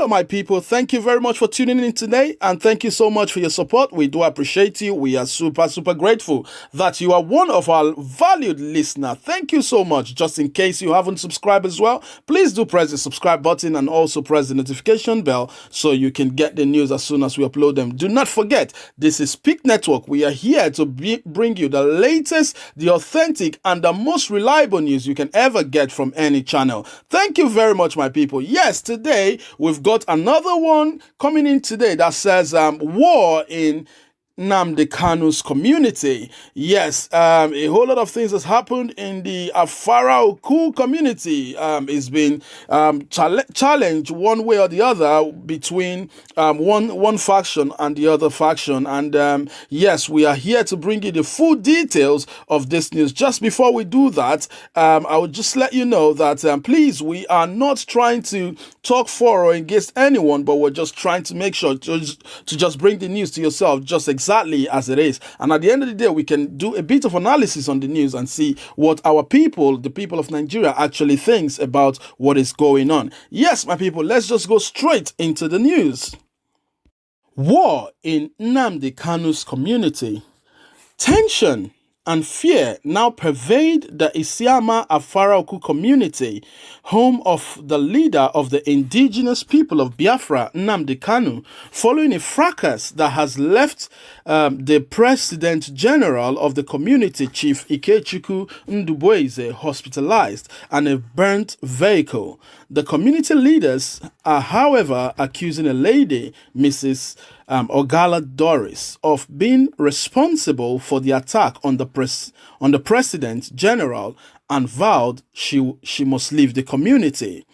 Hello, my people. Thank you very much for tuning in today, and thank you so much for your support. We do appreciate you. We are super grateful that you are one of our valued listeners. Thank you so much. Just in case you haven't subscribed as well, please do press the subscribe button and also press the notification bell so you can get the news as soon as we upload them. Do not forget, this is Peak Network. We are here to bring you the latest, the authentic, and the most reliable news you can ever get from any channel. Thank you very much, my people. Yes, today we've got another one coming in today that says war in Nnamdi Kanu'S community. Yes, a whole lot of things has happened in the Afara Oku community. It's been challenged one way or the other between one faction and the other faction. And yes, we are here to bring you the full details of this news. Just before we do that, I would just let you know that please, we are not trying to talk for or against anyone, but we're just trying to make sure to just bring the news to yourself just exactly as it is. And at the end of the day, we can do a bit of analysis on the news and see what our people, the people of Nigeria, actually thinks about what is going on. Yes, my people, let's just go straight into the news. War in Nnamdi Kanu's community. Tension and fear now pervade the Isiama Afara Oku community, home of the leader of the indigenous people of Biafra, Nnamdi Kanu, following a fracas that has left the President General of the community, Chief Ikechukwu Ndubweze, hospitalized and a burnt vehicle. The community leaders are, however, accusing a lady, Mrs. Ogala Doris, of being responsible for the attack on the President General and vowed she must leave the community.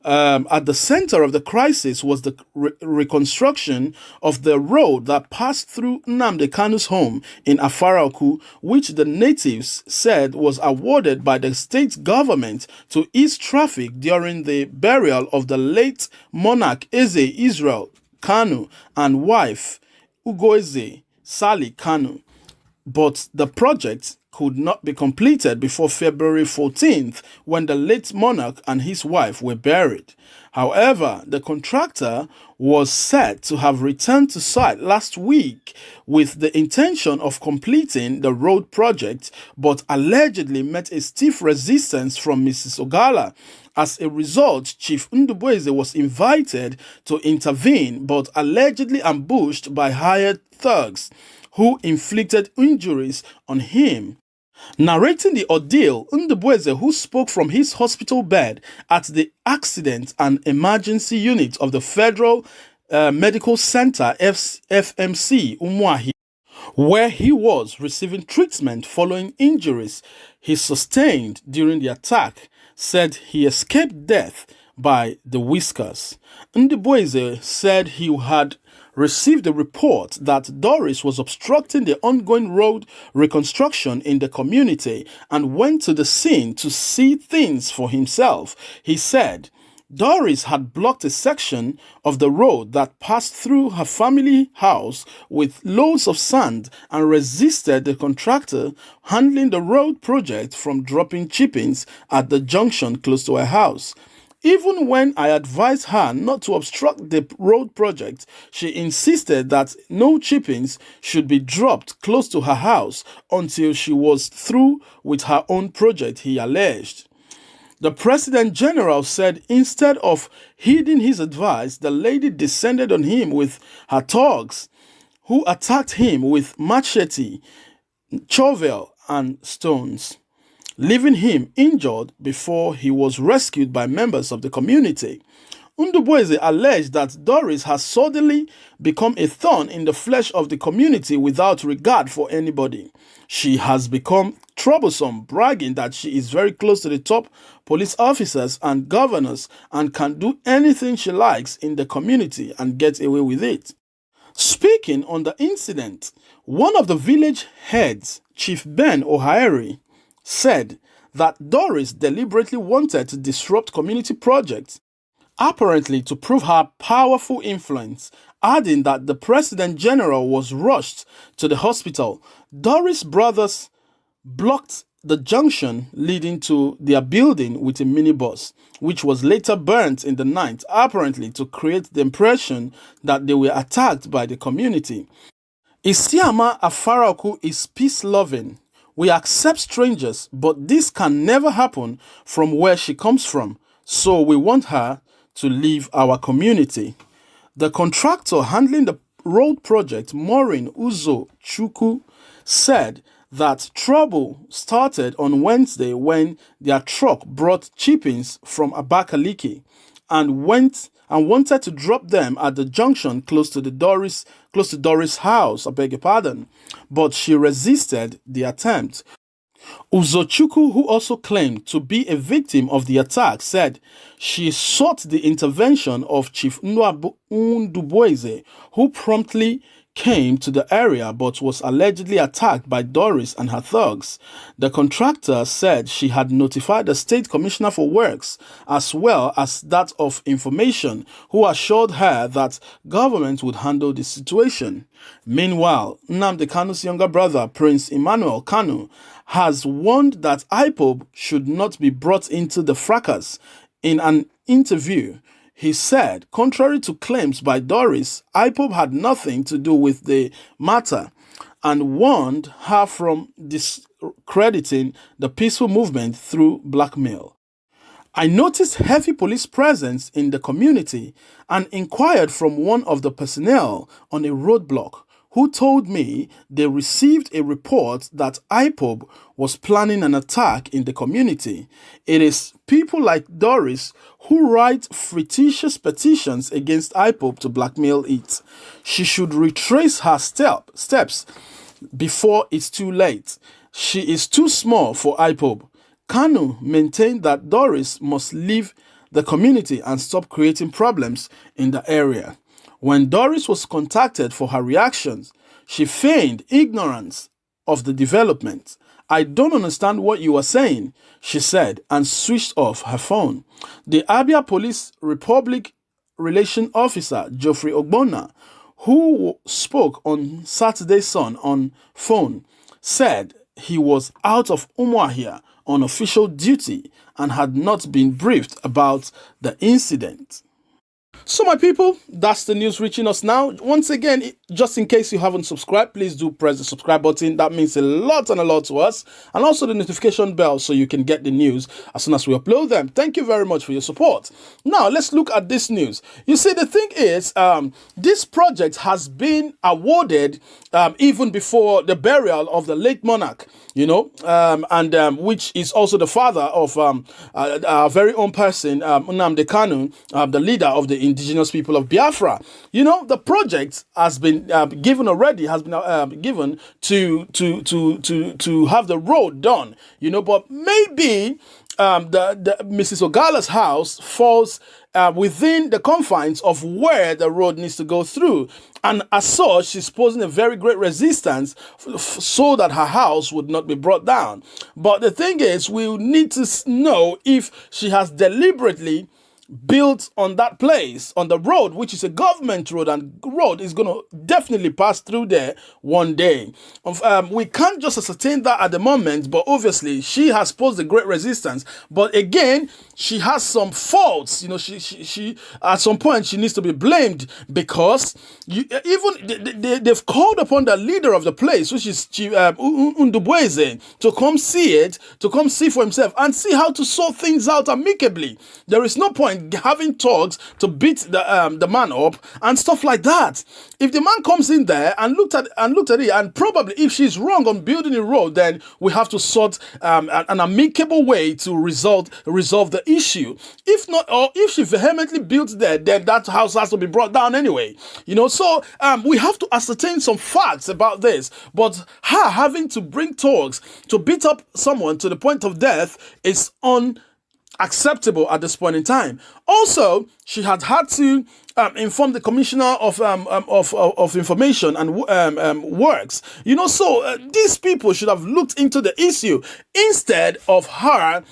At the center of the crisis was the reconstruction of the road that passed through Nnamdi Kanu's home in Afara Oku, which the natives said was awarded by the state government to ease traffic during the burial of the late monarch Eze Israel Kanu and wife Ugoeze Sali Kanu. But the project could not be completed before February 14th, when the late monarch and his wife were buried. However, the contractor was said to have returned to site last week with the intention of completing the road project, but allegedly met a stiff resistance from Mrs. Ogala. As a result, Chief Ndubweze was invited to intervene, but allegedly ambushed by hired thugs who inflicted injuries on him. Narrating the ordeal, Ndubweze, who spoke from his hospital bed at the Accident and Emergency Unit of the Federal Medical Center, FMC, Umuahi, where he was receiving treatment following injuries he sustained during the attack, said he escaped death by the whiskers. Ndubweze said he had received a report that Doris was obstructing the ongoing road reconstruction in the community and went to the scene to see things for himself. He said Doris had blocked a section of the road that passed through her family house with loads of sand and resisted the contractor handling the road project from dropping chippings at the junction close to her house. Even when I advised her not to obstruct the road project, she insisted that no chippings should be dropped close to her house until she was through with her own project, he alleged. The President General said instead of heeding his advice, the lady descended on him with her thugs, who attacked him with machete, shovel, and stones, leaving him injured before he was rescued by members of the community. Ndubweze alleged that Doris has suddenly become a thorn in the flesh of the community without regard for anybody. She has become troublesome, bragging that she is very close to the top police officers and governors and can do anything she likes in the community and get away with it. Speaking on the incident, one of the village heads, Chief Ben Ohaeri, said that Doris deliberately wanted to disrupt community projects, apparently to prove her powerful influence, adding that the President General was rushed to the hospital. Doris' brothers blocked the junction leading to their building with a minibus, which was later burnt in the night, apparently to create the impression that they were attacked by the community. Isiama Afaraku is peace-loving. We accept strangers, but this can never happen from where she comes from, so we want her to leave our community. The contractor handling the road project, Maureen Uzo Chukwu, said that trouble started on Wednesday when their truck brought chippings from Abakaliki and wanted to drop them at the junction close to Doris' house, I beg your pardon, but she resisted the attempt. Uzochukwu, who also claimed to be a victim of the attack, said she sought the intervention of Chief Ndubueze, who promptly came to the area but was allegedly attacked by Doris and her thugs. The contractor said she had notified the State Commissioner for Works as well as that of Information, who assured her that government would handle the situation. Meanwhile, Nnamdi Kanu's younger brother, Prince Emmanuel Kanu, has warned that IPOB should not be brought into the fracas. In an interview, he said, contrary to claims by Doris, IPOB had nothing to do with the matter and warned her from discrediting the peaceful movement through blackmail. I noticed heavy police presence in the community and inquired from one of the personnel on a roadblock, who told me they received a report that IPOB was planning an attack in the community. It is people like Doris who write fictitious petitions against IPOB to blackmail it. She should retrace her steps before it's too late. She is too small for IPOB. Kanu maintained that Doris must leave the community and stop creating problems in the area. When Doris was contacted for her reactions, she feigned ignorance of the development. I don't understand what you are saying, she said, and switched off her phone. The Abia Police Republic Relation Officer, Geoffrey Ogbonna, who spoke on Saturday Sun on phone, said he was out of Umuahia on official duty and had not been briefed about the incident. So my people, that's the news reaching us now. Once again, just in case you haven't subscribed, please do press the subscribe button. That means a lot to us. And also the notification bell so you can get the news as soon as we upload them. Thank you very much for your support. Now, let's look at this news. You see, the thing is, this project has been awarded even before the burial of the late monarch, and which is also the father of our very own person, Nnamdi Kanu, the leader of the indigenous people of Biafra. The project has been given already, has been given to have the road done, but maybe the Mrs. Ogala's house falls within the confines of where the road needs to go through. And as such, she's posing a very great resistance so that her house would not be brought down. But the thing is, we need to know if she has deliberately built on that place, on the road, which is a government road, and road is going to definitely pass through there one day. We can't just ascertain that at the moment, but obviously she has posed a great resistance. But again, she has some faults. She at some point she needs to be blamed, because they've called upon the leader of the place, which is Ndubueze, to come see it, to come see for himself and see how to sort things out amicably. There is no point having talks to beat the man up and stuff like that. If the man comes in there and looked at it, and probably if she's wrong on building a road, then we have to sort an amicable way to resolve the issue. If not, or if she vehemently builds there, then that house has to be brought down anyway. So we have to ascertain some facts about this. But her having to bring talks to beat up someone to the point of death is unacceptable at this point in time. Also, she had to inform the Commissioner of Information and Works. So these people should have looked into the issue instead of her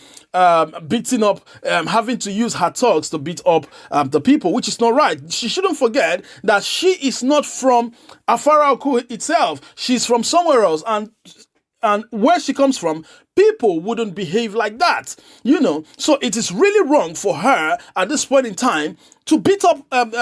beating up, having to use her talks to beat up the people, which is not right. She shouldn't forget that she is not from Afaraoku itself. She's from somewhere else, and where she comes from, people wouldn't behave like that, So it is really wrong for her at this point in time to beat up the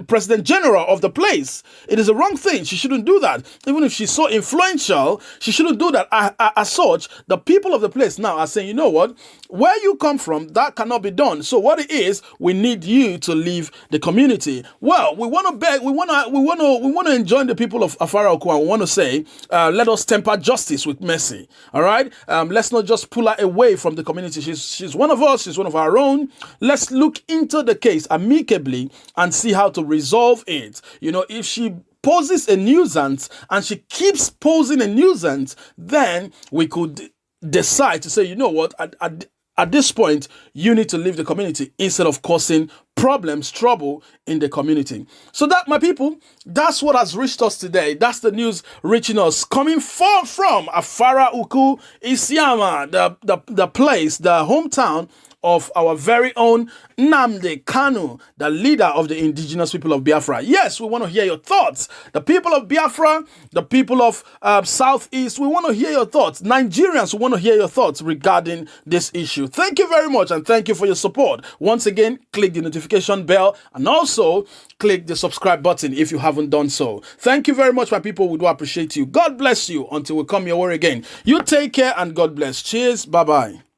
president general of the place. It is a wrong thing. She shouldn't do that. Even if she's so influential, she shouldn't do that. As such, the people of the place now are saying, you know what? Where you come from, that cannot be done. So what it is, we need you to leave the community. Well, we want to beg, we want to enjoin the people of Afara Oku, and we want to say, let us temper justice with mercy. All right? Let's not just pull her away from the community. She's one of us. She's one of our own. Let's look into the case amicably and see how to resolve it. If she poses a nuisance and she keeps posing a nuisance, then we could decide to say, you know what, at this point, you need to leave the community instead of causing problems, trouble in the community. So that, my people, that's what has reached us today. That's the news reaching us, coming far from Afara Uku Isiama, the place, the hometown of our very own Nnamdi Kanu, the leader of the indigenous people of Biafra. Yes, we want to hear your thoughts. The people of Biafra, the people of Southeast, we want to hear your thoughts. Nigerians, we want to hear your thoughts regarding this issue. Thank you very much, and thank you for your support. Once again, click the notification bell and also click the subscribe button if you haven't done so. Thank you very much, my people. We do appreciate you. God bless you until we come your way again. You take care and God bless. Cheers. Bye-bye.